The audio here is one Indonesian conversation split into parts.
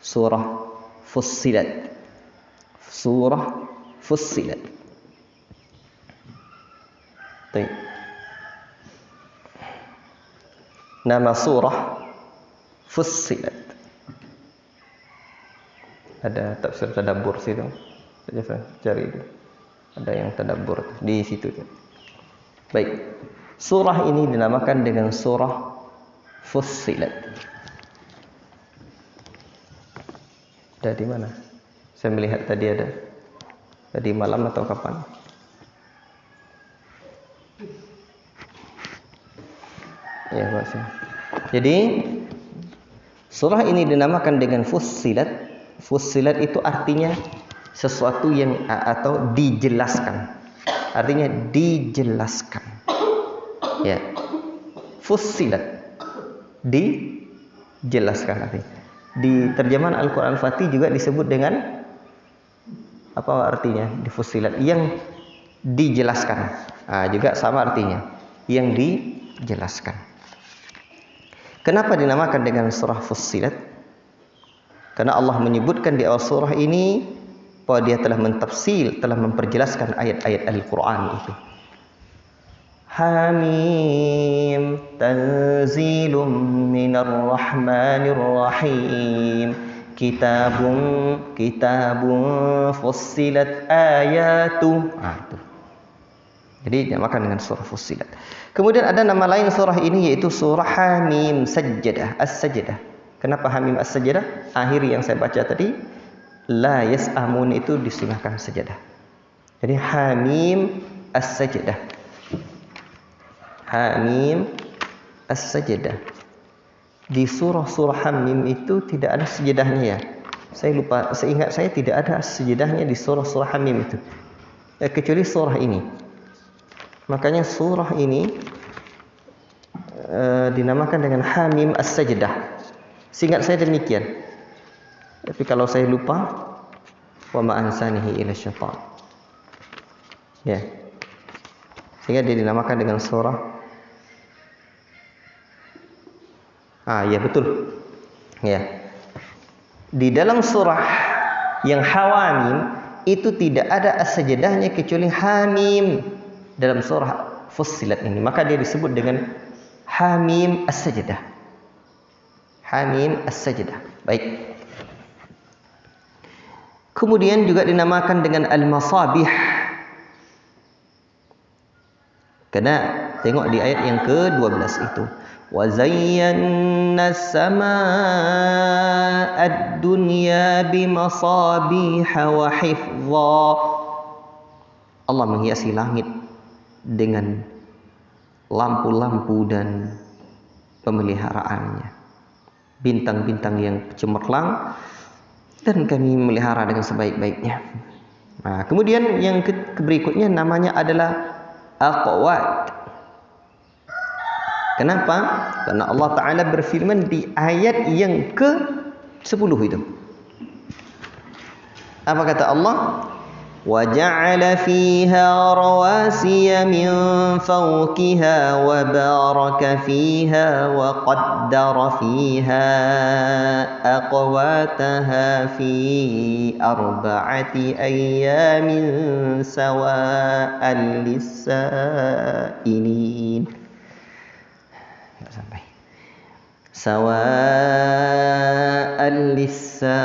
Surah Fussilat. Surah Fussilat. Baik. Nama surah Fussilat. Ada tafsir tadabbur situ. Saya cari itu. Ada yang tadabbur di situ. Baik. Surah ini dinamakan dengan surah Fussilat. Ada di mana? Saya melihat tadi ada. Tadi malam atau kapan? Ya, Pak. Jadi surah ini dinamakan dengan Fussilat. Fussilat itu artinya sesuatu yang atau dijelaskan. Artinya dijelaskan. Ya. Fussilat. Dijelaskan artinya. Di terjemahan Al-Quran Al-Fatih juga disebut dengan apa artinya? Di Fussilat yang dijelaskan. Juga sama artinya, yang dijelaskan. Kenapa dinamakan dengan surah Fussilat? Karena Allah menyebutkan di awal surah ini bahwa Dia telah mentafsir, telah memperjelaskan ayat-ayat Al-Quran itu. Hamim tanzilum minar rahmanir rahim kitabun fussilat ayatu. Itu. Jadi dinamakan dengan surah Fussilat. Kemudian ada nama lain surah ini yaitu surah Hamim Sajdah, As-Sajdah. Kenapa Hamim As-Sajdah? Akhir yang saya baca tadi, la yas'amun itu disunahkan sajadah. Jadi Hamim As-Sajdah. Hamim As-Sajdah. Di surah-surah Hamim itu tidak ada sejadahnya ya. Saya lupa, seingat saya tidak ada sejadahnya di surah-surah Hamim itu. Kecuali surah ini. Makanya surah ini dinamakan dengan Hamim As-Sajdah. Seingat saya demikian. Tapi kalau saya lupa, wa ma ansanihi ila syaitan. Ya. Sehingga dia dinamakan dengan surah. Ya betul. Ya. Di dalam surah yang Hawamim itu tidak ada as-sajdahnya kecuali Hamim dalam surah Fussilat ini. Maka dia disebut dengan Hamim As-Sajdah. Hamim As-Sajdah. Baik. Kemudian juga dinamakan dengan Al-Masabih. Karena tengok di ayat yang ke-12 itu. Wa zayyana as-samaa'a ad-dunya bimasabiha wa hifdha. Allah menghiasi langit dengan lampu-lampu dan pemeliharaannya. Bintang-bintang yang cemerlang dan kami melihara dengan sebaik-baiknya. Kemudian yang berikutnya namanya adalah Aqwat. Kenapa? Karena Allah Ta'ala berfirman di ayat yang ke-10 itu. Apa kata Allah? وَجَعَلَ فِيهَا رَوَاسِيَ مِنْ فَوْقِهَا وَبَارَكَ فِيهَا وَقَدَّرَ فِيهَا أَقْوَاتَهَا فِي 4 أَيَّامٍ سَوَاءً لِلسَّائِلِينَ. Sawa'an lis-sa'ilin.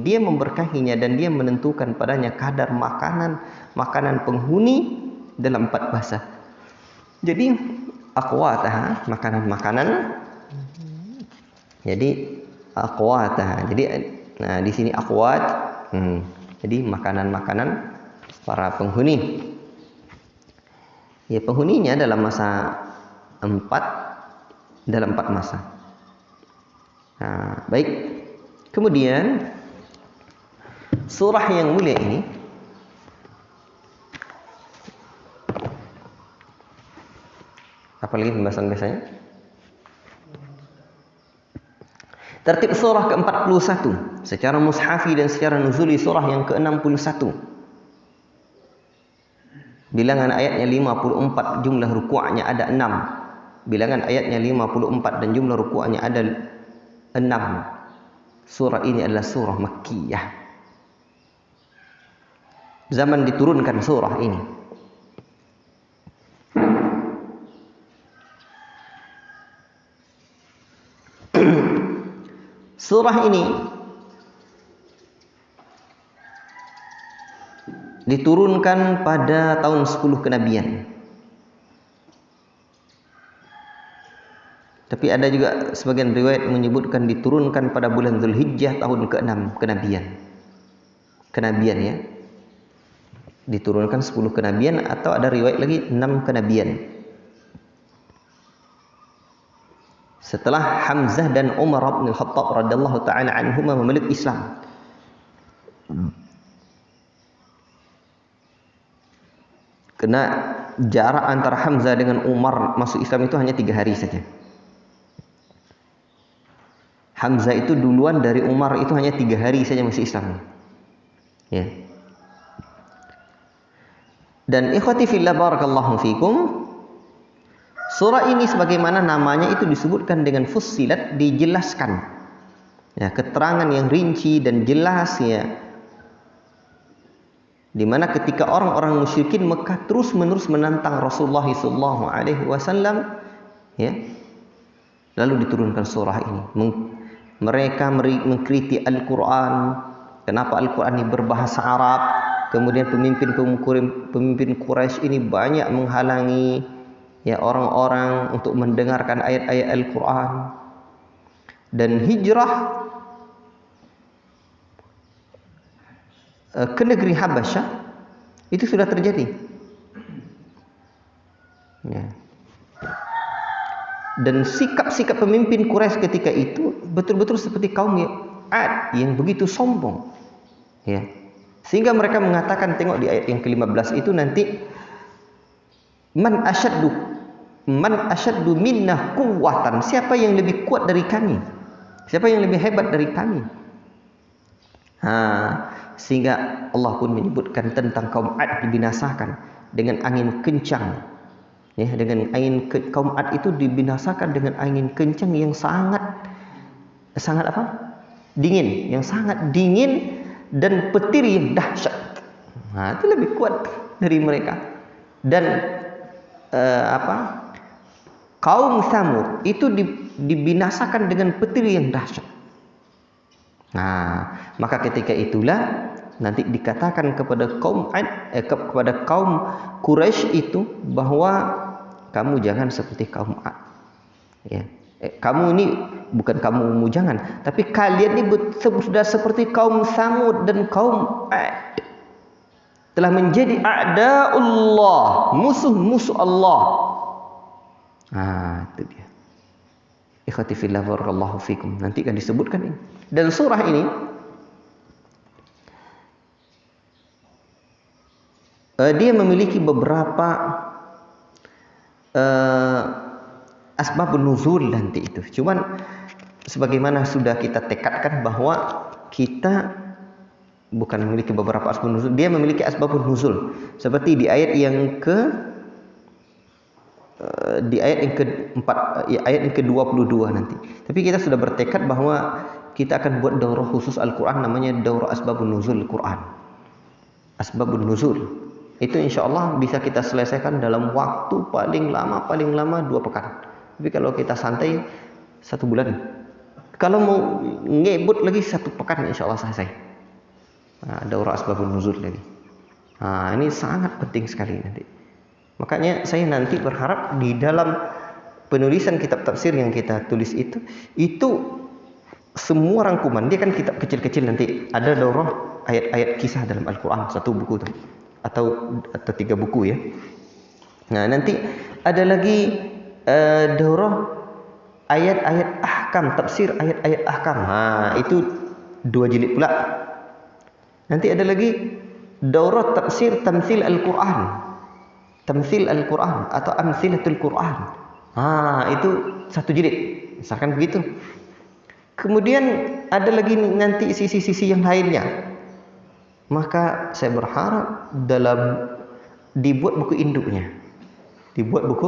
Dia memberkahinya dan dia menentukan padanya kadar makanan penghuni dalam 4 bahasa. Jadi aqwatah, makanan-makanan. Jadi aqwatah. Jadi di sini aqwat. Jadi makanan-makanan para penghuni. Ya, penghuninya dalam masa 4 masa. Baik. Kemudian surah yang mulia ini apalagi pembahasan biasanya? Tertib surah ke-41 secara mushafi dan secara nuzuli surah yang ke-61. Bilangan ayatnya 54, jumlah ruku'nya ada 6. bilangan ayatnya 54 dan jumlah ruku'annya ada 6. Surah ini adalah surah Makkiyah. Zaman diturunkan surah ini. Surah ini diturunkan pada tahun 10 kenabian. Tapi ada juga sebagian riwayat menyebutkan diturunkan pada bulan Zulhijjah tahun ke-6 kenabian. Kenabian ya. Diturunkan 10 kenabian atau ada riwayat lagi 6 kenabian. Setelah Hamzah dan Umar bin Khattab radhiyallahu taala anhuma memeluk Islam. Karena jarak antara Hamzah dengan Umar masuk Islam itu hanya 3 hari saja. Hamzah itu duluan dari Umar itu hanya 3 hari saja masuk Islam. Ya. Dan ikhwati fillah barakallahu fikum, surah ini sebagaimana namanya itu disebutkan dengan fussilat, dijelaskan. Ya, keterangan yang rinci dan jelas ya. Di mana ketika orang-orang musyrikin Mekah terus-menerus menantang Rasulullah sallallahu alaihi wasallam, ya. Lalu diturunkan surah ini. Mereka mengkritik Al-Qur'an. Kenapa Al-Qur'an ini berbahasa Arab? Kemudian pemimpin Quraisy ini banyak menghalangi ya orang-orang untuk mendengarkan ayat-ayat Al-Qur'an. Dan hijrah ke negeri Habasyah itu sudah terjadi. Ya. Dan sikap-sikap pemimpin Quraisy ketika itu betul-betul seperti kaum Ad yang begitu sombong. Ya. Sehingga mereka mengatakan, tengok di ayat yang ke-15 itu nanti, Man asyaddu minna quwwatan. Siapa yang lebih kuat dari kami? Siapa yang lebih hebat dari kami? Sehingga Allah pun menyebutkan tentang kaum Ad dibinasakan dengan angin kencang. Ya, dengan kaum Ad itu dibinasakan dengan angin kencang yang sangat apa? Dingin, yang sangat dingin dan petir yang dahsyat. Itu lebih kuat dari mereka. Dan kaum Tsamud itu dibinasakan dengan petir yang dahsyat. Maka ketika itulah nanti dikatakan kepada kaum kepada kaum Quraisy itu bahwa kamu jangan seperti kaum Ad. Ya. Kamu ini bukan kamu jangan, tapi kalian ini sudah seperti kaum Tsamud dan kaum Ad. Telah menjadi a'da'ullah, musuh-musuh Allah. Itu dia. Ikhwati fillah barakallahu fikum. Nanti akan disebutkan ini. Dan surah ini dia memiliki beberapa asbabun nuzul nanti itu. Cuman sebagaimana sudah kita tekadkan bahwa kita bukan memiliki beberapa asbabun nuzul, dia memiliki asbabun nuzul. Seperti di ayat yang keempat, ayat yang ke-22 nanti. Tapi kita sudah bertekad bahwa kita akan buat daurah khusus Al-Quran, namanya daurah asbabun nuzul Al-Quran. Asbabun nuzul itu insya Allah bisa kita selesaikan dalam waktu paling lama 2 pekan. Tapi kalau kita santai 1 bulan. Kalau mau ngebut lagi 1 pekan insya Allah selesai. Daurah asbabun nuzul lagi. Ini sangat penting sekali nanti. Makanya saya nanti berharap di dalam penulisan kitab tafsir yang kita tulis itu semua rangkuman, dia kan kitab kecil-kecil, nanti ada daurah ayat-ayat kisah dalam Al-Quran 1 buku itu, atau 3 buku ya. Nanti ada lagi daurah ayat-ayat ahkam, tafsir ayat-ayat ahkam. Itu 2 jilid pula. Nanti ada lagi daurah tafsir tamtsil Al-Quran. Tamtsil Al-Quran atau amsilatul Quran. Itu 1 jilid. Misalkan begitu. Kemudian ada lagi nanti sisi-sisi yang lainnya. Maka saya berharap dalam dibuat buku induknya. Dibuat buku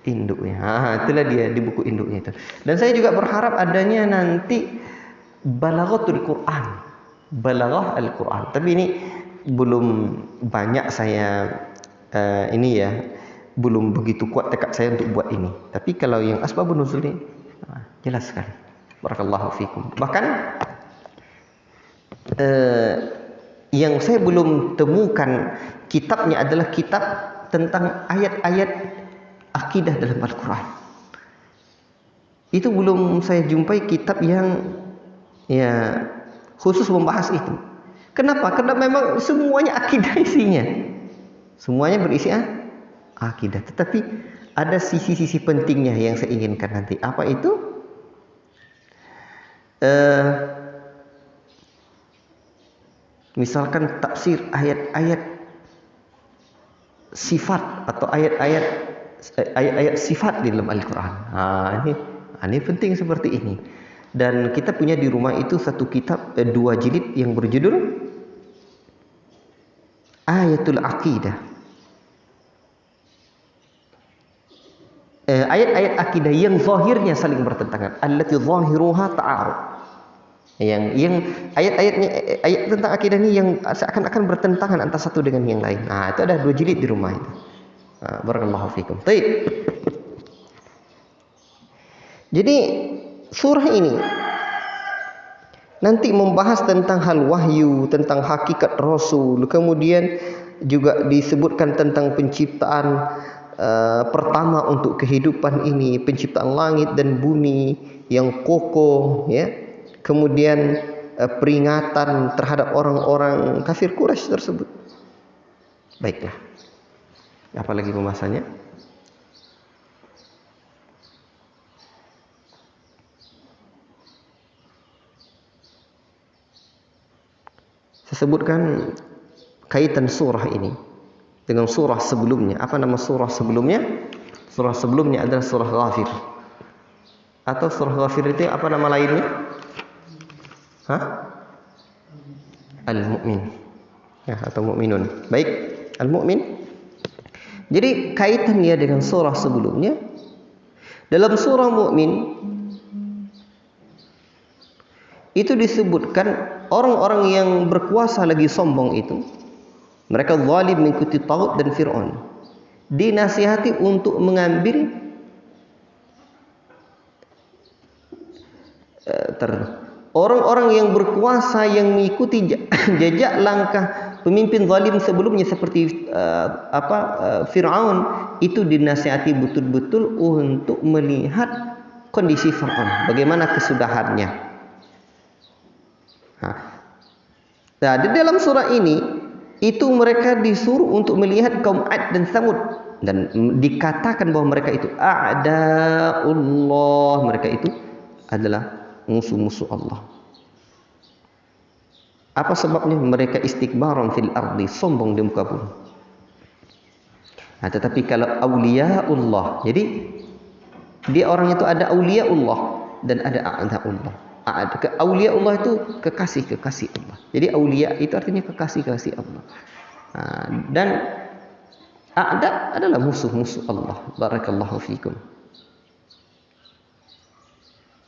induknya. Itulah dia di buku induknya itu. Dan saya juga berharap adanya nanti balaghatul Quran. Balaghah Al-Quran. Tapi ini belum banyak saya ini ya, belum begitu kuat tekad saya untuk buat ini. Tapi kalau yang asbabun nuzul ini jelas sekali. Barakallahu fikum. Bahkan yang saya belum temukan kitabnya adalah kitab tentang ayat-ayat akidah dalam Al-Quran. Itu belum saya jumpai kitab yang ya khusus membahas itu. Kenapa? Karena memang semuanya akidah isinya. Semuanya berisi akidah. Tetapi ada sisi-sisi pentingnya yang saya inginkan nanti. Apa itu? Misalkan tafsir ayat-ayat sifat atau ayat-ayat sifat di dalam Al-Quran. Ini penting seperti ini. Dan kita punya di rumah itu satu kitab 2 jilid yang berjudul Ayatul Aqidah. Ayat-ayat akidah yang zahirnya saling bertentangan. Allati zahiruha ta'arud. Yang ayat-ayatnya ayat tentang akidah ini yang seakan-akan bertentangan antara satu dengan yang lain. Itu ada 2 jilid di rumah itu. Barakallahu fikum. Baik. Jadi surah ini nanti membahas tentang hal wahyu, tentang hakikat Rasul. Kemudian juga disebutkan tentang penciptaan pertama untuk kehidupan ini, penciptaan langit dan bumi yang kokoh, ya. Kemudian peringatan terhadap orang-orang kafir Quraisy tersebut. Baiklah. Apalagi pembahasannya? Saya sebutkan kaitan surah ini dengan surah sebelumnya. Apa nama surah sebelumnya? Surah sebelumnya adalah surah Ghafir. Atau surah Ghafir itu apa nama lainnya? Al-Mu'min. Ya, atau Mu'minun. Baik, Al-Mu'min. Jadi kaitan dia dengan surah sebelumnya. Dalam surah Mu'min itu disebutkan orang-orang yang berkuasa lagi sombong itu, mereka zalim mengikuti Tagut dan Fir'aun, dinasihati untuk mengambil orang-orang yang berkuasa yang mengikuti jejak langkah pemimpin zalim sebelumnya seperti Fir'aun, itu dinasihati betul-betul untuk melihat kondisi Fir'aun, bagaimana kesudahannya. Nah, di dalam surah ini itu mereka disuruh untuk melihat kaum Ad dan Tsamud, dan dikatakan bahwa mereka itu a'da'ullah, mereka itu adalah musuh-musuh Allah. Apa sebabnya? Mereka istikbaran fil ardi, sombong di muka bumi. Tetapi kalau auliaullah, jadi dia orang itu ada auliaullah dan ada a'da'ullah. Auliaullah itu kekasih Allah. Jadi aulia itu artinya kekasih Allah. Dan a'da adalah musuh-musuh Allah. Barakallahu fikum.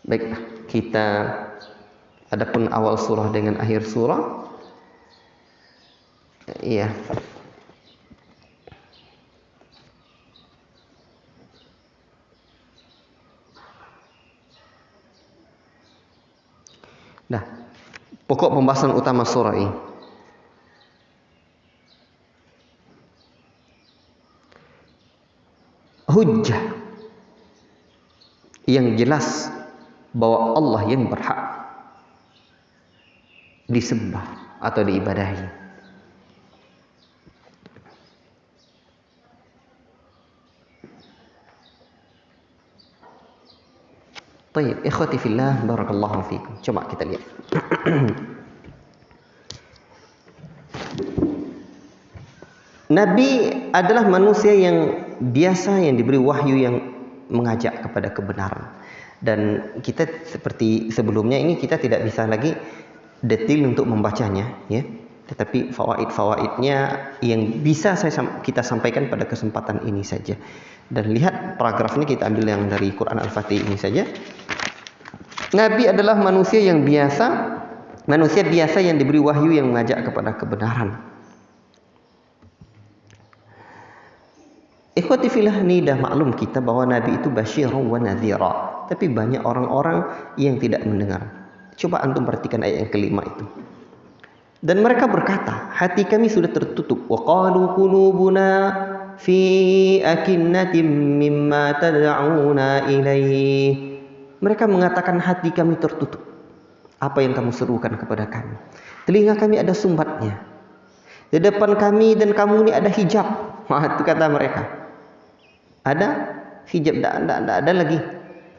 Baiklah, kita adapun awal surah dengan akhir surah. Iya. Nah, pokok pembahasan utama surah ini. Hujjah yang jelas bahwa Allah yang berhak disembah atau diibadahi. Baik, ikhwati fillah, barakallahu fikum. Coba kita lihat. Nabi adalah manusia yang biasa, yang diberi wahyu yang mengajak kepada kebenaran. Dan kita seperti sebelumnya ini kita tidak bisa lagi detail untuk membacanya, ya. Tetapi fawaid-fawaidnya yang bisa kita sampaikan pada kesempatan ini saja. Dan lihat paragrafnya, kita ambil yang dari Quran Al-Fatih ini saja. Nabi adalah manusia biasa yang diberi wahyu yang mengajak kepada kebenaran. Ikhwati fillah, ini dah maklum kita bahwa Nabi itu basyirun wa nadhira. Tapi banyak orang-orang yang tidak mendengar. Coba antum perhatikan ayat yang kelima itu. Dan mereka berkata, hati kami sudah tertutup. Wa qalu qulubuna fi akinnatin mimma tad'una ilaih. Mereka mengatakan hati kami tertutup. Apa yang kamu serukan kepada kami? Telinga kami ada sumbatnya. Di depan kami dan kamu ini ada hijab. Itu kata mereka. Ada hijab, tidak ada lagi.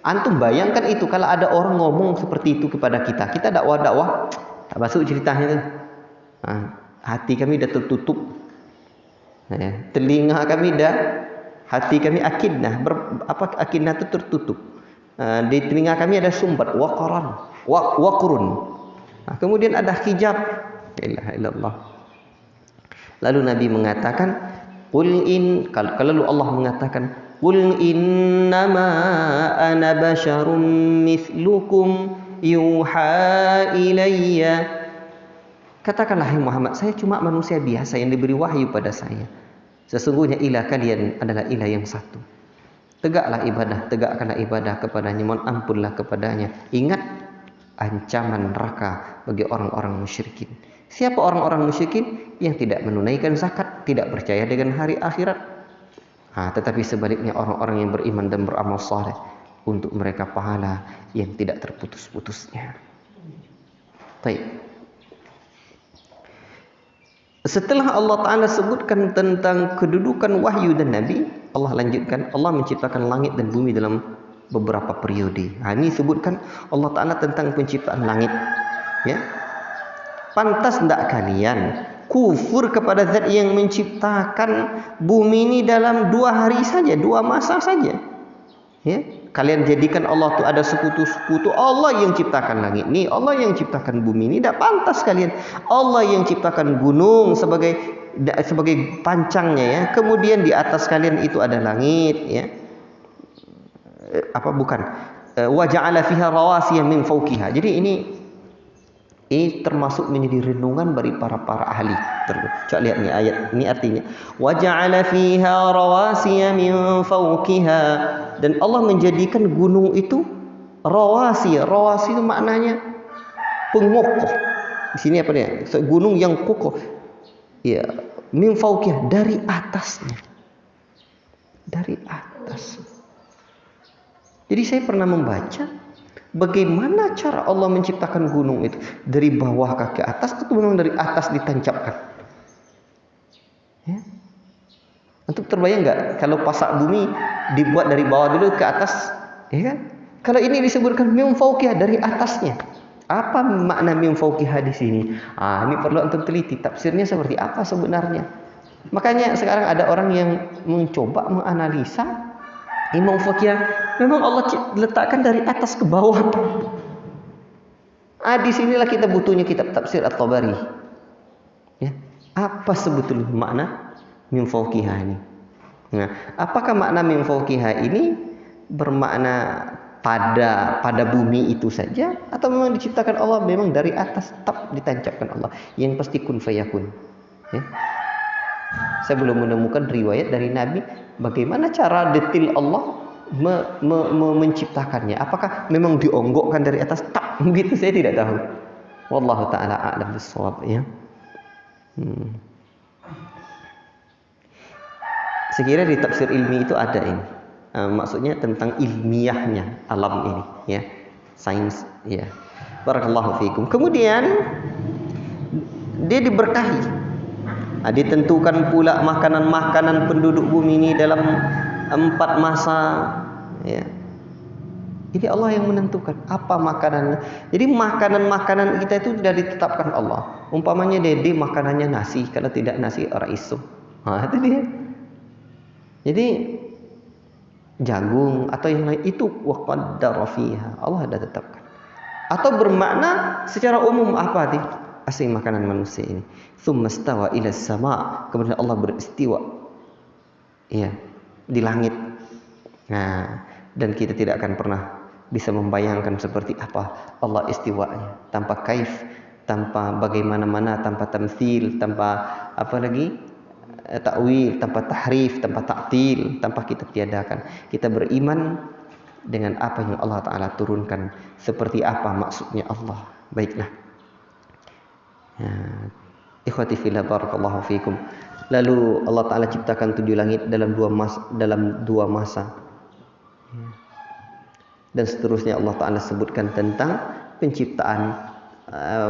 Antum bayangkan itu kalau ada orang ngomong seperti itu kepada kita. Kita dakwah-dakwah, tak masuk ceritanya itu. Hati kami dah tertutup. Telinga kami dah, hati kami akinah. Akinah itu tertutup. Di telinga kami ada sumbat, waqrun. Kemudian ada hijab. La ilaha illallah. Lalu Nabi mengatakan, kalau Allah mengatakan, qul innama ana basyarum mithlukum yuha ilayya. Katakanlah, hai Muhammad, saya cuma manusia biasa yang diberi wahyu pada saya. Sesungguhnya ilah kalian adalah ilah yang satu. Tegakkanlah ibadah kepadanya, mohon ampunlah kepadanya. Ingat ancaman neraka bagi orang-orang musyrikin. Siapa orang-orang musyrikin? Yang tidak menunaikan zakat, tidak percaya dengan hari akhirat. Tetapi sebaliknya orang-orang yang beriman dan beramal saleh, untuk mereka pahala yang tidak terputus-putusnya. Baik. Setelah Allah Ta'ala sebutkan tentang kedudukan wahyu dan Nabi, Allah lanjutkan, Allah menciptakan langit dan bumi dalam beberapa periode. Ini sebutkan Allah Ta'ala tentang penciptaan langit. Ya, pantas tidak kalian kufur kepada zat yang menciptakan bumi ini dalam 2 hari saja, 2 masa saja. Ya, kalian jadikan Allah itu ada sekutu-sekutu. Allah yang ciptakan langit ini, Allah yang ciptakan bumi ini. Tidak pantas kalian. Allah yang ciptakan gunung sebagai pancangnya, ya. Kemudian di atas kalian itu ada langit, ya. Wa ja'ala fiha rawasiya min fawqiha. Jadi ini termasuk menjadi renungan bagi para ahli. Coba lihat nih ayat. Ini artinya wa ja'ala fiha rawasiya min fawqiha. Dan Allah menjadikan gunung itu rawasi. Rawasi itu maknanya pengokoh. Di sini apa dia? Gunung yang kokoh. Ya, min fawqiha, dari atasnya. Dari atas. Jadi saya pernah membaca bagaimana cara Allah menciptakan gunung itu, dari bawah ke atas atau memang dari atas ditancapkan? Ya. Untuk terbayang nggak kalau pasak bumi dibuat dari bawah dulu ke atas, ya kan? Kalau ini disebutkan min fawqiha, dari atasnya. Apa makna min fawqiha di sini? Ini perlu untuk teliti tafsirnya seperti apa sebenarnya. Makanya sekarang ada orang yang mencoba menganalisa min fawqiha, memang Allah letakkan dari atas ke bawah. Di sinilah kita butuhnya kitab tafsir At-Tabari. Ya, apa sebetulnya makna min fawqiha ini? Nah, apakah makna min fawqiha ini bermakna pada bumi itu saja, atau memang diciptakan Allah memang dari atas, tetap ditancapkan Allah? Yang pasti kun fayakun. Ya. Saya belum menemukan riwayat dari Nabi bagaimana cara detail Allah menciptakannya. Apakah memang dionggokkan dari atas? Tak, begitu saya tidak tahu. Wallahu taala a'lam bissawab, ya. Sekira di tafsir ilmi itu ada ini. Maksudnya tentang ilmiahnya alam ini, ya. Sains, ya. Barakallahu fiikum. Kemudian dia diberkahi. Ditentukan pula makanan-makanan penduduk bumi ini dalam 4 masa, ya. Ini Allah yang menentukan apa makanan. Jadi makanan-makanan kita itu sudah ditetapkan Allah. Umpamanya dede makanannya nasi, kalau tidak nasi orang isu. Itu dia. Jadi jagung atau yang lain itu wa qaddara fiha, Allah sudah tetapkan. Atau bermakna secara umum apa sih asing makanan manusia ini? Tsumma stawa ila sama, kemudian Allah beristiwa, ya, di langit. Nah, dan kita tidak akan pernah bisa membayangkan seperti apa Allah istiwanya, tanpa kaif, tanpa bagaimana-mana, tanpa tamtsil, tanpa apa lagi, takwil, tanpa tahrif, tanpa ta'til, tanpa kita tiadakan. Kita beriman dengan apa yang Allah Ta'ala turunkan, seperti apa maksudnya Allah. Baiklah, ya, ikhwati fillah, barakallahu fikum. Lalu Allah Ta'ala ciptakan 7 langit dalam dua masa. Dan seterusnya Allah Ta'ala sebutkan tentang penciptaan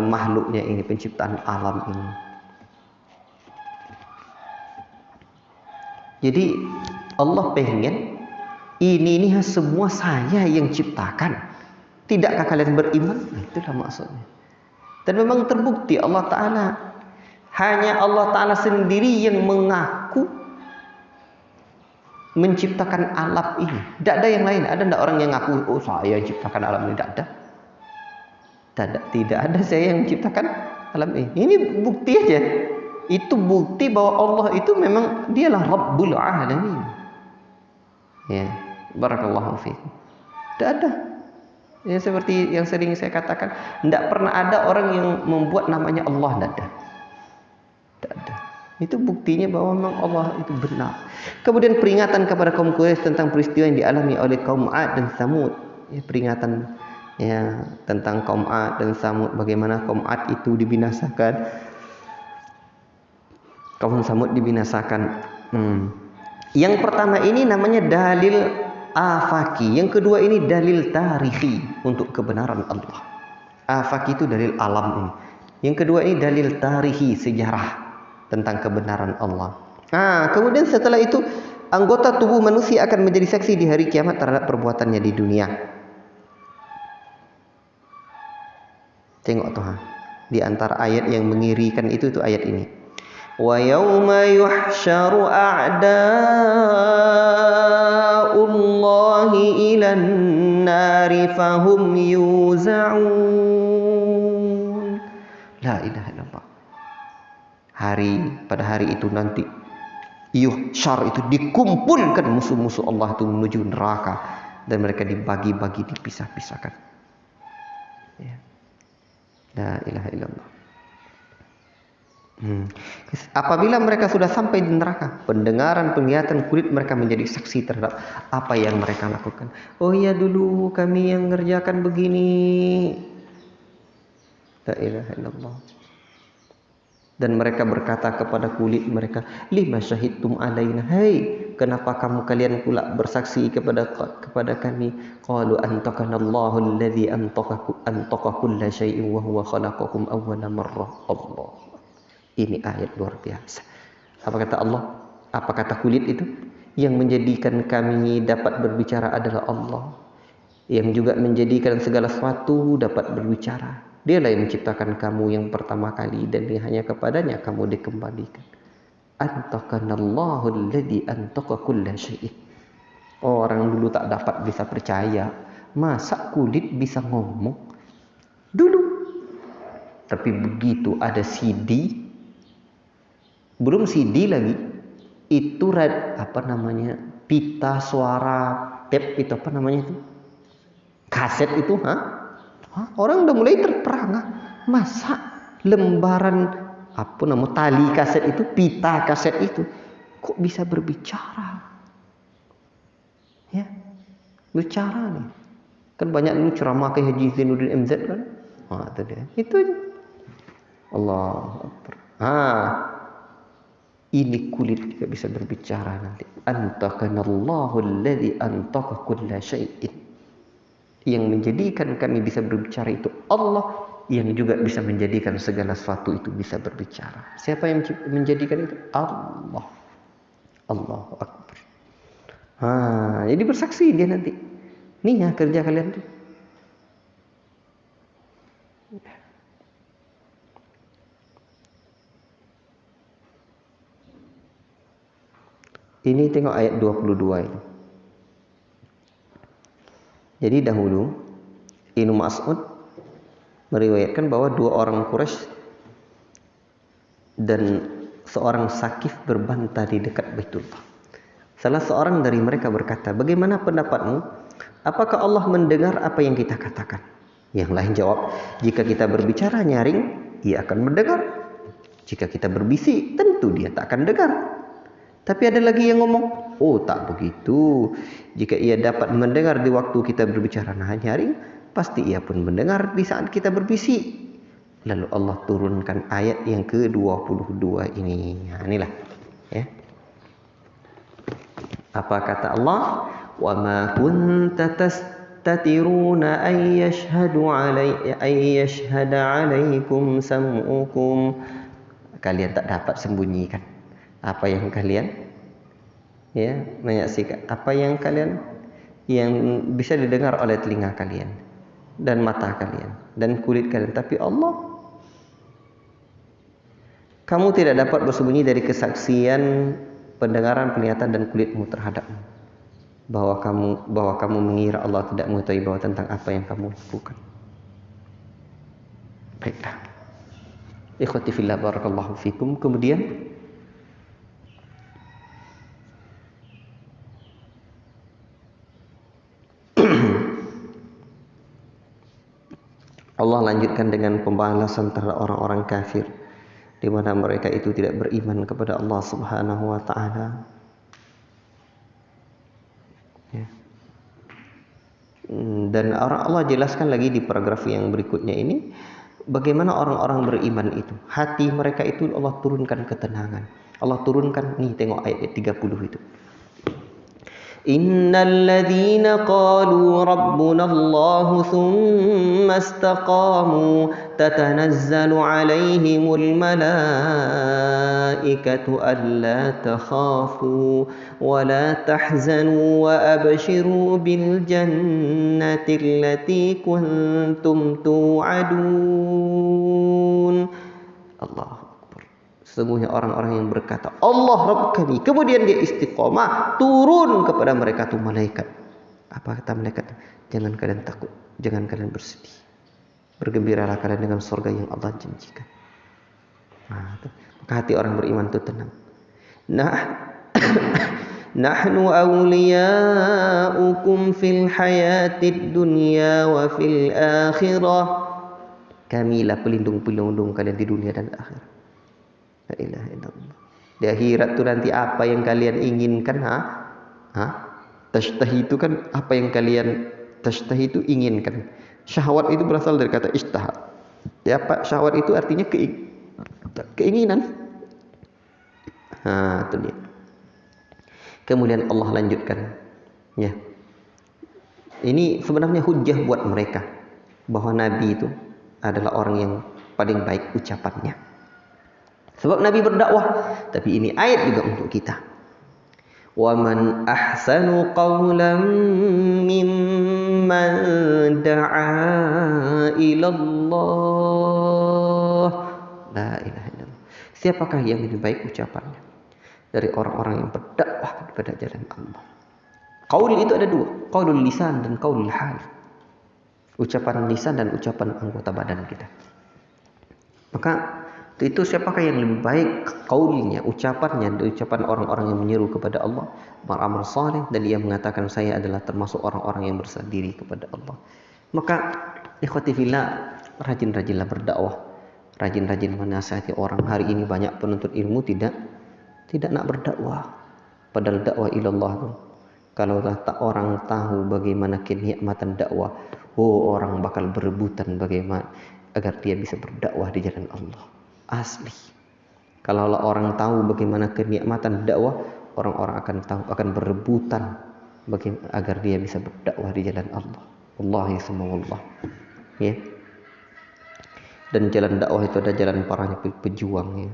makhluknya ini, penciptaan alam ini. Jadi Allah pengen ini semua saya yang ciptakan. Tidakkah kalian beriman? Nah, itulah maksudnya. Dan memang terbukti Allah Ta'ala, hanya Allah Ta'ala sendiri yang mengaku menciptakan alam ini. Tidak ada yang lain. Ada tidak orang yang ngaku, oh saya yang ciptakan alam ini? Tidak ada. Tidak ada saya yang menciptakan alam ini. Ini bukti aja. Itu bukti bahwa Allah itu memang dialah Rabbul Alamin. Ya, barakallahu fiikum. Tidak ada. Ya, seperti yang sering saya katakan, tidak pernah ada orang yang membuat namanya Allah. Tidak ada. Itu buktinya bahwa memang Allah itu benar. Kemudian peringatan kepada kaum Quraisy tentang peristiwa yang dialami oleh kaum Ad dan Samud. Ya, peringatan ya tentang kaum Ad dan Samud, bagaimana kaum Ad itu dibinasakan, kaum Samud dibinasakan. Yang pertama ini namanya dalil afaki, yang kedua ini dalil tarihi untuk kebenaran Allah. Afaki itu dalil alam ini. Yang kedua ini dalil tarihi, sejarah tentang kebenaran Allah. Kemudian setelah itu anggota tubuh manusia akan menjadi saksi di hari kiamat terhadap perbuatannya di dunia. Tengok tuh, di antara ayat yang mengirikan itu ayat ini. Wa yauma yuhsyaru a'da'ullahi ilan nari fahum yuza'un. La ilaha illallah. Pada hari itu nanti yuhsyar itu dikumpulkan musuh-musuh Allah itu menuju neraka, dan mereka dibagi-bagi, dipisah-pisahkan. Ya. La ilaha illallah. Apabila mereka sudah sampai di neraka, pendengaran, penglihatan, kulit mereka menjadi saksi terhadap apa yang mereka lakukan. Oh ya, dulu kami yang ngerjakan begini. La ilaha illallah. Dan mereka berkata kepada kulit mereka, lima syahidtum alaina, hai, kenapa kalian pula bersaksi kepada kami? Qalu antaqanallahu alladhi antaqa kulla syai'in wa huwa khalaqakum awwala marrah. Allah. Ini ayat luar biasa. Apa kata Allah? Apa kata kulit itu? Yang menjadikan kami dapat berbicara adalah Allah, yang juga menjadikan segala sesuatu dapat berbicara. Dialah yang menciptakan kamu yang pertama kali, dan hanya kepadanya kamu dikembalikan. Antaqanallahu alladhi antaqa kulla syai'in. Orang dulu tak dapat bisa percaya, masa kulit bisa ngomong dulu. Tapi begitu ada CD, belum CD lagi, itu pita suara tape itu apa namanya itu? Kaset itu, orang udah mulai terperangah. Masa lembaran tali kaset itu, pita kaset itu kok bisa berbicara? Ya, bicara nih. Kan banyak dulu ceramah kayak Haji Zainuddin MZ kan? Itu dia. Itu aja. Allahu Akbar. Ini kulit juga bisa berbicara nanti. Antaqanallahu alladhi antaqa kulla syai'in. Yang menjadikan kami bisa berbicara itu Allah, yang juga bisa menjadikan segala sesuatu itu bisa berbicara. Siapa yang menjadikan itu? Allah. Allahu Akbar. Jadi bersaksi dia nanti. Nih ya kerja kalian tuh. Ini tengok ayat 22 itu. Jadi dahulu Ibnu Mas'ud meriwayatkan bahwa 2 orang Quraisy dan seorang Sakif berbantah di dekat Baitullah. Salah seorang dari mereka berkata, bagaimana pendapatmu? Apakah Allah mendengar apa yang kita katakan? Yang lain jawab, jika kita berbicara nyaring, ia akan mendengar. Jika kita berbisik, tentu dia tak akan dengar. Tapi ada lagi yang ngomong, oh tak begitu. Jika ia dapat mendengar di waktu kita berbicara nyaring, pasti ia pun mendengar di saat kita berbisik. Lalu Allah turunkan ayat yang ke-22 ini. Nah, inilah. Ya. Apa kata Allah? Wa ma kunta tastatiruna ay yashhada alaikum sam'ukum. Kalian tak dapat sembunyikan apa yang kalian menyaksikan, apa yang kalian yang bisa didengar oleh telinga kalian dan mata kalian dan kulit kalian, tapi Allah, kamu tidak dapat bersembunyi dari kesaksian, pendengaran, penglihatan dan kulitmu terhadapmu, bahwa kamu mengira Allah tidak mengetahui bahwa tentang apa yang kamu lakukan. Baiklah. Ikhwati fillah, barakallahu fikum. Kemudian Allah lanjutkan dengan pembalasan terhadap orang-orang kafir, di mana mereka itu tidak beriman kepada Allah Subhanahu wa taala. Ya. Dan Allah jelaskan lagi di paragraf yang berikutnya ini, bagaimana orang-orang beriman itu, hati mereka itu Allah turunkan ketenangan. Allah turunkan, nih tengok ayat 30 itu. Innal ladzina qalu rabbuna Allah thumma istaqamu tatanazzalu alaihimul malaikatu alla takhafu wa la tahzanu wa abshiru bil jannati allati kuntum tu'adun. Allah. Sesungguhnya orang-orang yang berkata Allah Rabb kami, kemudian dia istiqomah, turun kepada mereka tuh malaikat. Apa kata malaikat? Jangan kalian takut, jangan kalian bersedih, bergembiralah kalian dengan surga yang Allah janjikan. Nah, maka hati orang beriman itu tenang. Nahnu awliya'ukum fil hayatid dunya wa fil akhirah. Kamilah pelindung-pelindung kalian di dunia dan akhirat. La ilaha illallah. Di akhirat tu nanti apa yang kalian inginkan, tashtahi itu kan apa yang kalian tashtahi itu inginkan. Syahwat itu berasal dari kata ishtaha. Ya, Pak, syahwat itu artinya keinginan. Itu dia. Kemudian Allah lanjutkan, ya. Ini sebenarnya hujjah buat mereka bahwa Nabi itu adalah orang yang paling baik ucapannya. Sebab Nabi berdakwah, tapi ini ayat juga untuk kita. Wa man ahsanu qawlan mimman da'a ila Allah. La ilaha illallah. Siapakah yang lebih baik ucapannya dari orang-orang yang berdakwah kepada jalan Allah? Qaul itu ada dua, qaulul lisan dan qaulul hal. Ucapan lisan dan ucapan anggota badan kita. Maka itu siapakah yang lebih baik qaulnya, ucapannya, ucapan orang-orang yang menyeru kepada Allah, beramal saleh, dan dia mengatakan saya adalah termasuk orang-orang yang berserah diri kepada Allah. Maka ikhwati fillah, rajin-rajinlah berdakwah, rajin-rajin menasihati orang. Hari ini banyak penuntut ilmu tidak nak berdakwah. Padahal dakwah ilallah itu, kalau tak orang tahu bagaimana kenikmatan dakwah, orang bakal berebutan bagaimana agar dia bisa berdakwah di jalan Allah. Asli. Kalau orang tahu bagaimana kenikmatan dakwah, orang-orang akan berebutan agar dia bisa berdakwah di jalan Allah. Wallahi summa ya. Dan jalan dakwah itu ada jalan para pejuang, ya.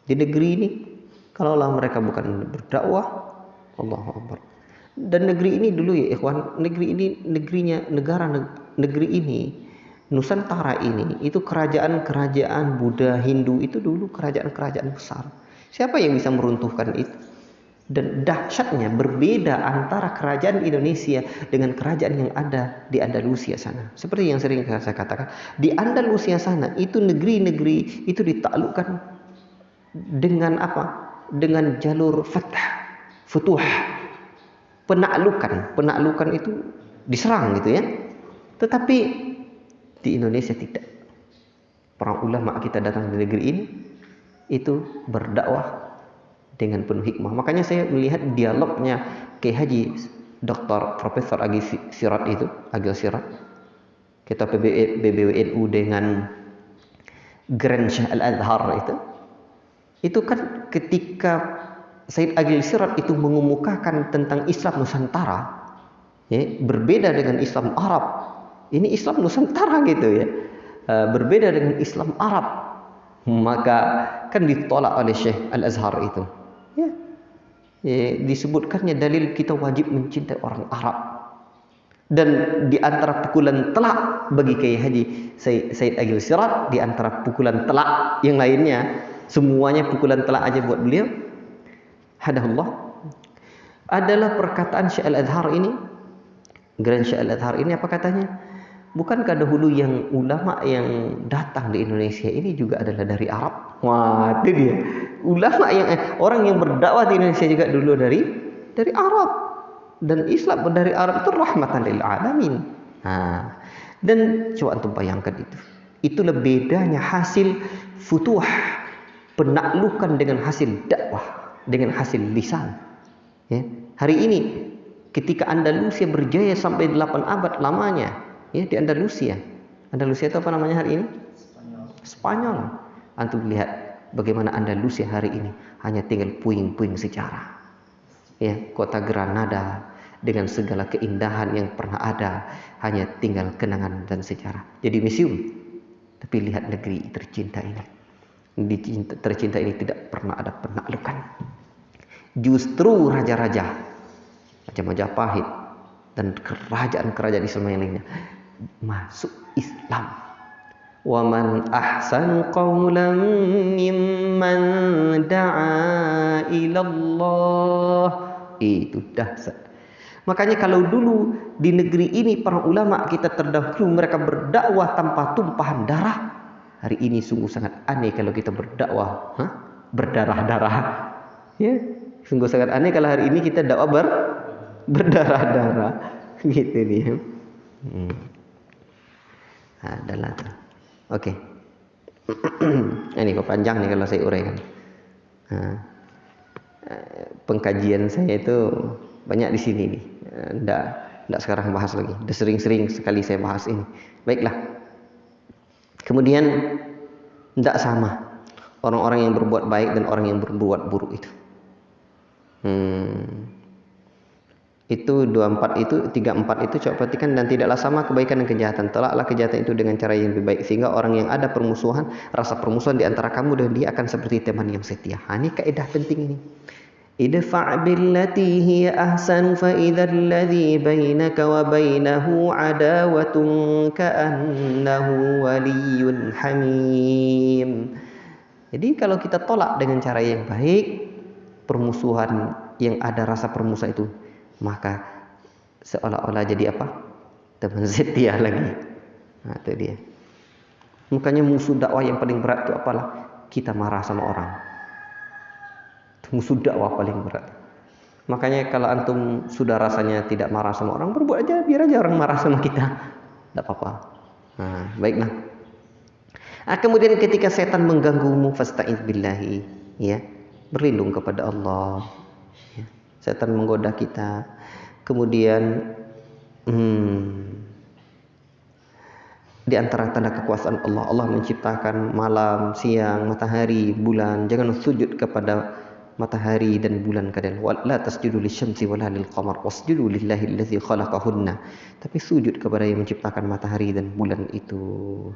Di negeri ini, kalaulah mereka bukan berdakwah, Allahu Akbar. Dan negeri ini dulu, ya ikhwan, negeri ini Nusantara ini itu kerajaan-kerajaan Buddha, Hindu itu dulu kerajaan-kerajaan besar. Siapa yang bisa meruntuhkan itu? Dan dahsyatnya berbeda antara kerajaan Indonesia dengan kerajaan yang ada di Andalusia sana. Seperti yang sering saya katakan, di Andalusia sana itu negeri-negeri itu ditaklukkan dengan apa? Dengan jalur futuh. penaklukan itu diserang gitu ya. Tetapi di Indonesia tidak. Para ulama kita datang di negeri ini itu berdakwah dengan penuh hikmah. Makanya saya melihat dialognya Kiai Haji Dr. Profesor Agil Sirat, Ketua PBWNU dengan Grand Syekh Al-Azhar itu kan ketika Said Agil Sirat itu mengemukakan tentang Islam Nusantara, ya, berbeda dengan Islam Arab. Ini Islam Nusantara gitu ya, berbeda dengan Islam Arab. Maka kan ditolak oleh Syekh Al-Azhar itu. Ya. Ya, disebutkannya dalil kita wajib mencintai orang Arab. Dan di antara pukulan telak bagi Kiai Haji Said Agil Sirat, di antara pukulan telak yang lainnya, semuanya pukulan telak aja buat beliau, hadahullah, adalah perkataan Syekh Al-Azhar ini, Grand Syekh Al-Azhar ini, apa katanya? Bukankah dahulu yang ulama yang datang di Indonesia ini juga adalah dari Arab? Wah, itu dia. Ulama orang yang berdakwah di Indonesia juga dulu dari Arab. Dan Islam dari Arab itu rahmatan lil alamin. Nah, dan coba antum bayangkan itu. Itulah bedanya hasil futuh, penaklukan dengan hasil dakwah, dengan hasil lisan. Ya. Hari ini ketika Andalusia berjaya sampai 8 abad lamanya, ya, di Andalusia. Andalusia itu apa namanya hari ini? Spanyol. Antum lihat bagaimana Andalusia hari ini hanya tinggal puing-puing sejarah. Ya, kota Granada dengan segala keindahan yang pernah ada, hanya tinggal kenangan dan sejarah. Jadi museum. Tapi lihat negeri tercinta ini. Tercinta ini tidak pernah ada penaklukan. Justru raja-raja macam Majapahit dan kerajaan-kerajaan Islam yang lainnya masuk Islam. Wa man ahsanu qawlan mimman da'a ila Allah. Itu dahsyat. Makanya kalau dulu di negeri ini para ulama kita terdahulu mereka berdakwah tanpa tumpahan darah. Hari ini sungguh sangat aneh kalau kita berdakwah berdarah-darah. Ya, sungguh sangat aneh kalau hari ini kita dakwah berdarah-darah. Gitu dia. Adalah tuh. Oke. Ini kok panjang nih kalau saya uraikan. Pengkajian saya itu banyak di sini nih. Nggak sekarang bahas lagi. Udah sering-sering sekali saya bahas ini. Baiklah. Kemudian tidak sama orang-orang yang berbuat baik dan orang yang berbuat buruk itu. Itu 24 itu 34 itu coba perhatikan, dan tidaklah sama kebaikan dan kejahatan. Tolaklah kejahatan itu dengan cara yang lebih baik, sehingga orang yang ada permusuhan, rasa permusuhan di antara kamu dan dia akan seperti teman yang setia. Ini kaidah penting ini. Idfa' billati hiya ahsan fa idzal ladzi bainaka wa bainahu adawatun ka'annahu waliyyun hamim. Jadi kalau kita tolak dengan cara yang baik, permusuhan yang ada rasa permusuhan itu, maka seolah-olah jadi apa? Teman setia lagi. Nah, itu dia. Makanya musuh dakwah yang paling berat itu apalah? Kita marah sama orang. Itu musuh dakwah paling berat. Makanya kalau antum sudah rasanya tidak marah sama orang, berbuat aja, biar aja orang marah sama kita. Tidak apa-apa. Nah, baiklah. Kemudian ketika setan mengganggumu, fasta'iz billahi, ya, berlindung kepada Allah. Ya. Setan menggoda kita. Kemudian di antara tanda kekuasaan Allah, Allah menciptakan malam, siang, matahari, bulan. Jangan sujud kepada matahari dan bulan kalian. La tasjudu lisyamsi wala lilqamar wasjudu lillahi allazi khalaqahunna. Tapi sujud kepada yang menciptakan matahari dan bulan itu.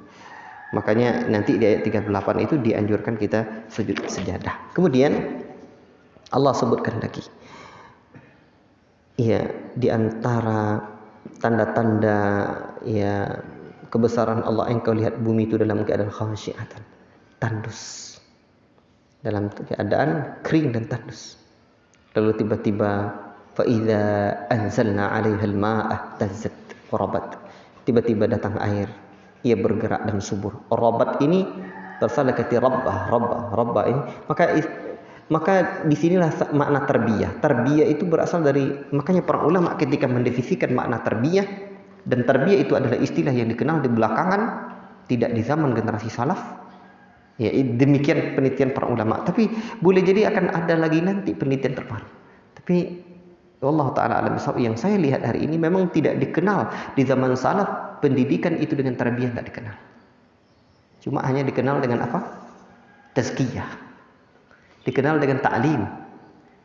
Makanya nanti di ayat 38 itu dianjurkan kita sujud sejadah. Kemudian Allah sebutkan lagi, ya, di antara tanda-tanda ya kebesaran Allah, engkau lihat bumi itu dalam keadaan khasyiatan, tandus, dalam keadaan kering dan tandus. Lalu tiba-tiba fa idza anzalna 'alaihal ma'a tazzat warabat. Tiba-tiba datang air, ia bergerak dan subur. Rabat ini tersalah kata rabbah ini. Maka Maka disinilah makna tarbiyah. Tarbiyah itu berasal dari, makanya para ulama ketika mendefinisikan makna tarbiyah, dan tarbiyah itu adalah istilah yang dikenal di belakangan, tidak di zaman generasi salaf. Ya, demikian penelitian para ulama. Tapi boleh jadi akan ada lagi nanti penelitian terbaru. Tapi Allah Ta'ala alam bisawab, yang saya lihat hari ini memang tidak dikenal di zaman salaf. Pendidikan itu dengan tarbiyah tidak dikenal. Cuma hanya dikenal dengan apa? Tazkiyah. Dikenal dengan ta'lim,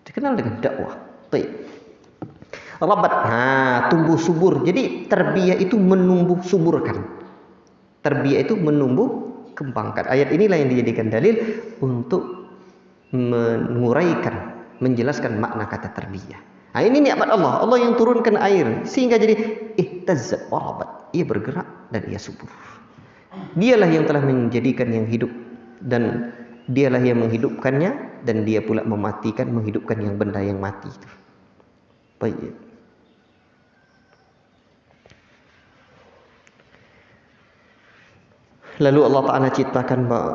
dikenal dengan dakwah. Baik. Rabat, tumbuh subur. Jadi tarbiyah itu menumbuh suburkan. Tarbiyah itu menumbuh kembangkan. Ayat inilah yang dijadikan dalil untuk menguraikan, menjelaskan makna kata tarbiyah. Nah, ini nikmat Allah. Allah yang turunkan air sehingga jadi ihtazzat wa rabat. Ia bergerak dan ia subur. Dialah yang telah menjadikan yang hidup, dan dialah yang menghidupkannya, dan dia pula mematikan, menghidupkan yang benda yang mati itu. Baik. Lalu Allah Ta'ala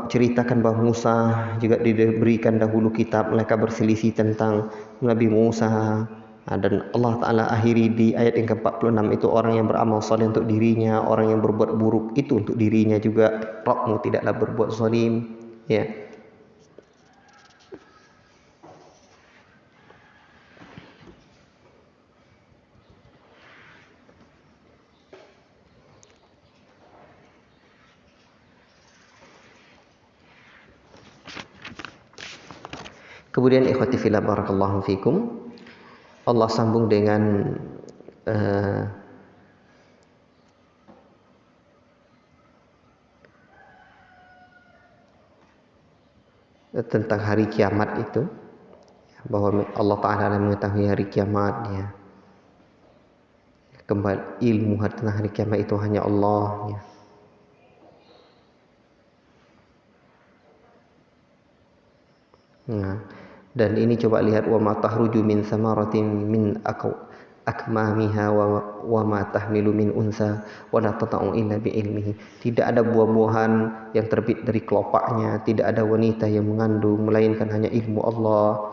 ceritakan bahwa Musa juga diberikan dahulu kitab. Mereka berselisih tentang Nabi Musa. Dan Allah Ta'ala akhiri di ayat yang ke-46 itu, orang yang beramal saleh untuk dirinya, orang yang berbuat buruk itu untuk dirinya juga. Rabbmu tidaklah berbuat zalim. Ya. Kemudian ikhwati fillah barakallahu fikum, Allah sambung dengan tentang hari kiamat itu, bahwa Allah Ta'ala mengetahui hari kiamat, ya. Kembali ilmu tentang hari kiamat itu hanya Allah, ya. Nah, dan ini coba lihat, wa ma tahruju min samaratin min akmamiha wa ma tahmilu min unsa wa la tata'u illa bi ilmihi. Tidak ada buah-buahan yang terbit dari kelopaknya, tidak ada wanita yang mengandung melainkan hanya ilmu Allah.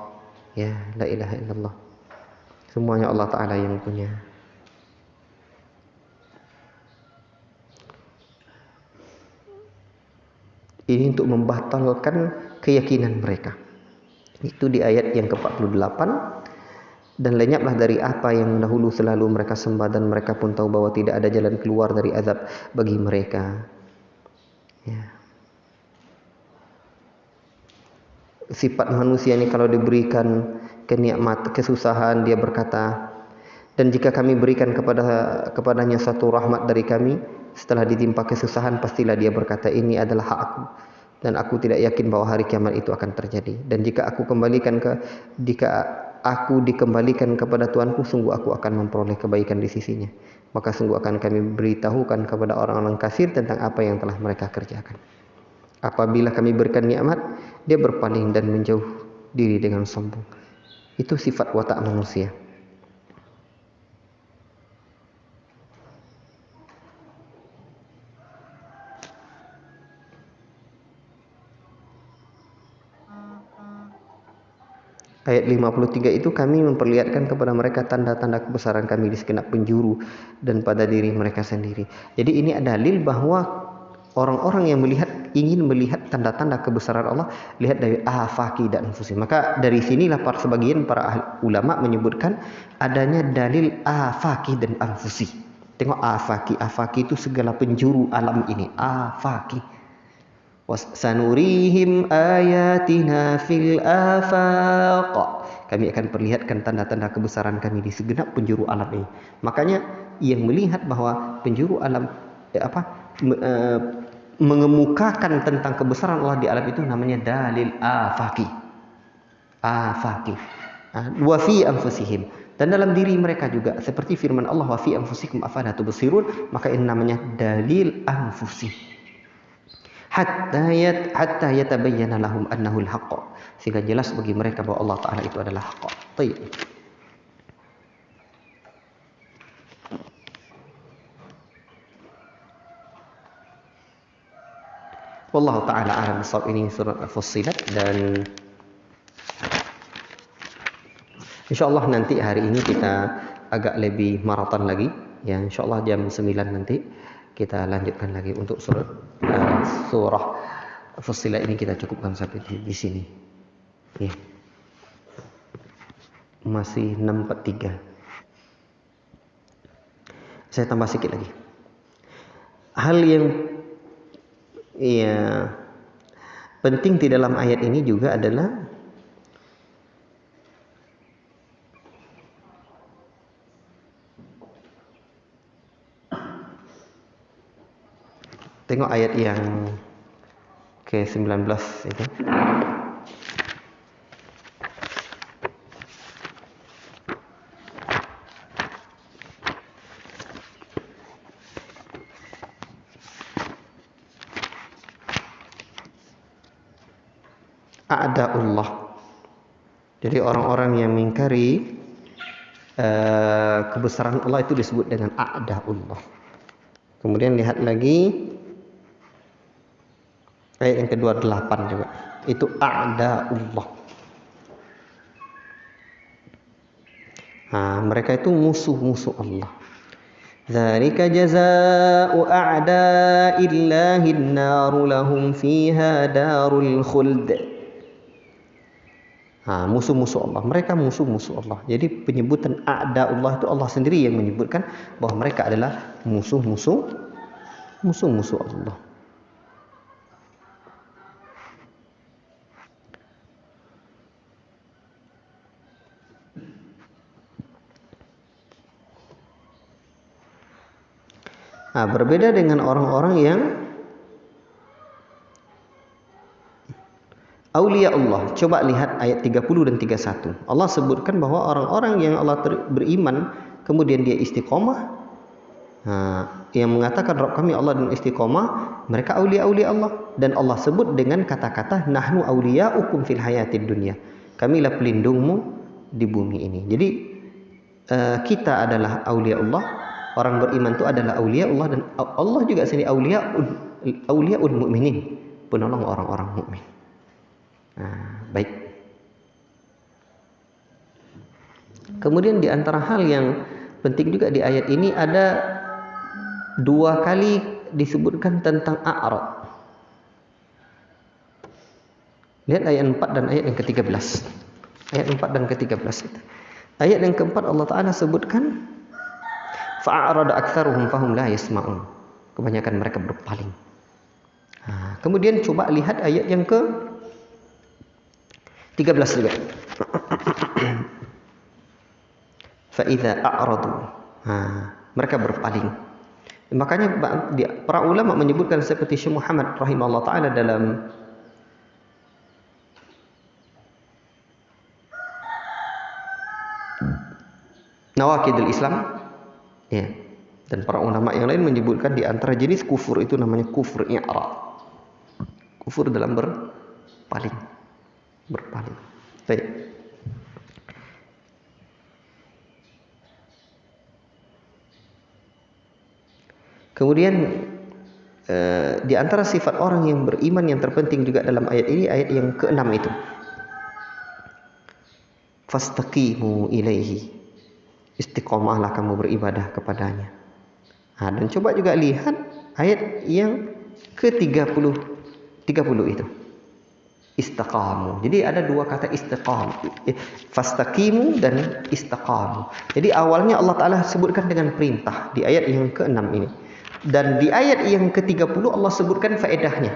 Ya, la ilaha illallah. Semuanya Allah Ta'ala yang punya. Ini untuk membatalkan keyakinan mereka. Itu di ayat yang ke-48. Dan lenyaplah dari apa yang dahulu selalu mereka sembah, dan mereka pun tahu bahwa tidak ada jalan keluar dari azab bagi mereka. Ya. Sifat manusia ini kalau diberikan kenikmat, kesusahan, dia berkata, dan jika kami berikan kepadanya satu rahmat dari kami, setelah ditimpa kesusahan, pastilah dia berkata, ini adalah hak aku, dan aku tidak yakin bahwa hari kiamat itu akan terjadi. Dan jika aku dikembalikan kepada Tuanku, sungguh aku akan memperoleh kebaikan di sisinya. Maka sungguh akan kami beritahukan kepada orang-orang kafir tentang apa yang telah mereka kerjakan. Apabila kami berikan nikmat, dia berpaling dan menjauh diri dengan sombong. Itu sifat watak manusia. Ayat 53 itu, kami memperlihatkan kepada mereka tanda-tanda kebesaran kami di segenap penjuru dan pada diri mereka sendiri. Jadi ini ada dalil bahwa orang-orang yang ingin melihat tanda-tanda kebesaran Allah, lihat dari afaki dan anfusi. Maka dari sinilah sebagian para ulama menyebutkan adanya dalil afaki dan anfusi. Tengok afaki itu segala penjuru alam ini. Afaki. Sanurihim ayatina fil afaq. Kami akan perlihatkan tanda-tanda kebesaran kami di segenap penjuru alam ini. Makanya yang melihat bahwa penjuru alam mengemukakan tentang kebesaran Allah di alam itu namanya dalil afaki. Afaki. Wa fi anfusihim. Dan dalam diri mereka juga, seperti firman Allah, wa fi anfusikum afala tubsirun, maka ini namanya dalil anfusi. Hatta yatabayyana lahum annahu al-haqq, sehingga jelas bagi mereka bahwa Allah Ta'ala itu adalah haqq. Baik. Wallahu ta'ala a'lam bishawab. Ini surat Al-Fussilat, dan Insyaallah nanti hari ini kita agak lebih maraton lagi. Ya, insyaallah jam 9 nanti kita lanjutkan lagi untuk surah Fussilat ini kita cukupkan sampai di sini. Ya. Masih 643. Saya tambah sedikit lagi. Hal yang penting di dalam ayat ini juga adalah tengok ayat yang ke-19 itu. A'da'ullah. Jadi orang-orang yang mengingkari kebesaran Allah itu disebut dengan a'da'ullah. Kemudian lihat lagi ayat yang ke-28 juga. Itu a'da'ullah. Mereka itu musuh-musuh Allah. Dzalika jazaa'u a'da'illahi an-naru lahum fiha darul khuld. Musuh-musuh Allah. Mereka musuh-musuh Allah. Jadi penyebutan a'da'ullah itu Allah sendiri yang menyebutkan bahwa mereka adalah musuh-musuh Allah. Berbeda dengan orang-orang yang aulia Allah. Coba lihat ayat 30 dan 31. Allah sebutkan bahwa orang-orang yang Allah beriman kemudian dia istiqomah, yang mengatakan Rabb kami Allah dan istiqomah, mereka aulia-aulia Allah. Dan Allah sebut dengan kata-kata nahnu auliya'ukum fil hayatid dunya. Kamilah pelindungmu di bumi ini. Jadi kita adalah aulia Allah. Orang beriman itu adalah aulia Allah, dan Allah juga sendiri auliaul mukminin, penolong orang-orang mukmin. Baik. Kemudian di antara hal yang penting juga di ayat ini ada 2 kali disebutkan tentang a'rad. Lihat ayat 4 dan ayat yang ke-13. Ayat 4 dan ke-13 itu. Ayat yang keempat Allah Ta'ala sebutkan fa'arada aktsaruhum fahum la yasma'un. Kebanyakan mereka berpaling. Kemudian coba lihat ayat yang ke-13 juga. Fa idza a'radu. Mereka berpaling. Makanya para ulama menyebutkan seperti Syekh Muhammad rahimahullah taala dalam Nawaqidul Islam, ya. Dan para ulama yang lain menyebutkan di antara jenis kufur itu namanya kufur i'rad. Kufur dalam berpaling. Baik. Kemudian di antara sifat orang yang beriman yang terpenting juga dalam ayat ini, ayat yang ke-6 itu. Fastaqimu ilaihi. Istiqomahlah kamu beribadah kepadanya. Dan coba juga lihat ayat yang ke-30 itu. Istaqamu. Jadi ada 2 kata istiqam. Fastaqimu dan istaqamu. Jadi awalnya Allah Ta'ala sebutkan dengan perintah di ayat yang ke-6 ini. Dan di ayat yang ke-30 Allah sebutkan faedahnya.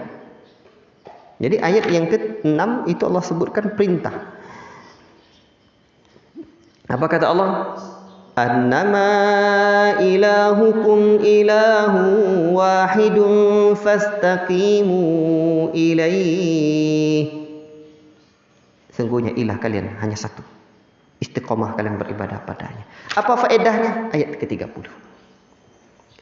Jadi ayat yang ke-6 itu Allah sebutkan perintah. Apa kata Allah? Annama ilahukum ilahu wahidun fastaqimu ilaih. Sungguhnya ilah kalian hanya satu. Istiqomah kalian beribadah padanya. Apa faedahnya? Ayat ke-30.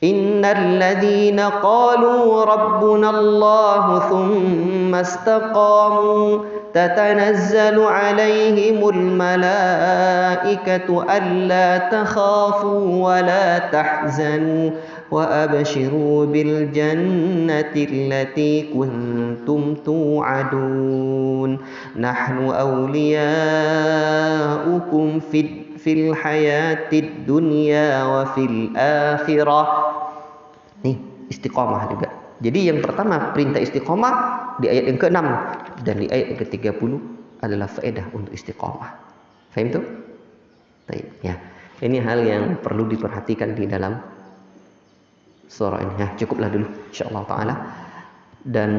Innal ladzina qalu rabbuna Allah thumma istaqamu تتنزل عليهم الملائكة ألا تخافوا ولا تحزنوا وأبشروا بالجنة التي كنتم توعدون نحن أولياؤكم في الحياة الدنيا وفي الآخرة. Nih istiqomah juga. Jadi yang pertama perintah istiqomah di ayat yang ke-6 dan di ayat yang ke-30 adalah faedah untuk istiqomah. Faham tuh? Baik, ya. Ini hal yang perlu diperhatikan di dalam surah ini. Ya, cukuplah dulu insyaallah taala. Dan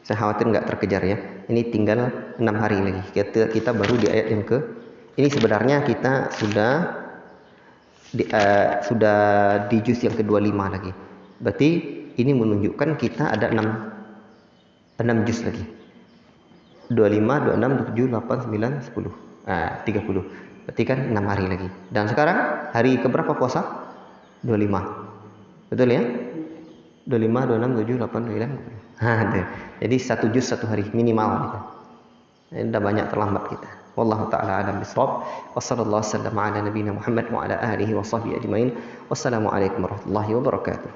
saya khawatir nggak terkejar ya. Ini tinggal 6 hari lagi. Kita baru di ayat yang ini sebenarnya kita sudah di juz yang ke-25 lagi. Berarti ini menunjukkan kita ada 6 juz lagi. 25, 26, 27, 8, 9, 10. 30. Berarti kan 6 hari lagi. Dan sekarang hari keberapa puasa? 25. Betul ya? 25, 26, 7, 8, 9. Jadi 1 juz 1 hari minimal gitu. Ini udah banyak terlambat kita. Wallahu ta'ala a'lam bishawab. Wassallallahu wasallam ala nabiyyina Muhammad wa ala alihi wa sahbihi ajmain. Wassalamu alaikum warahmatullahi wabarakatuh.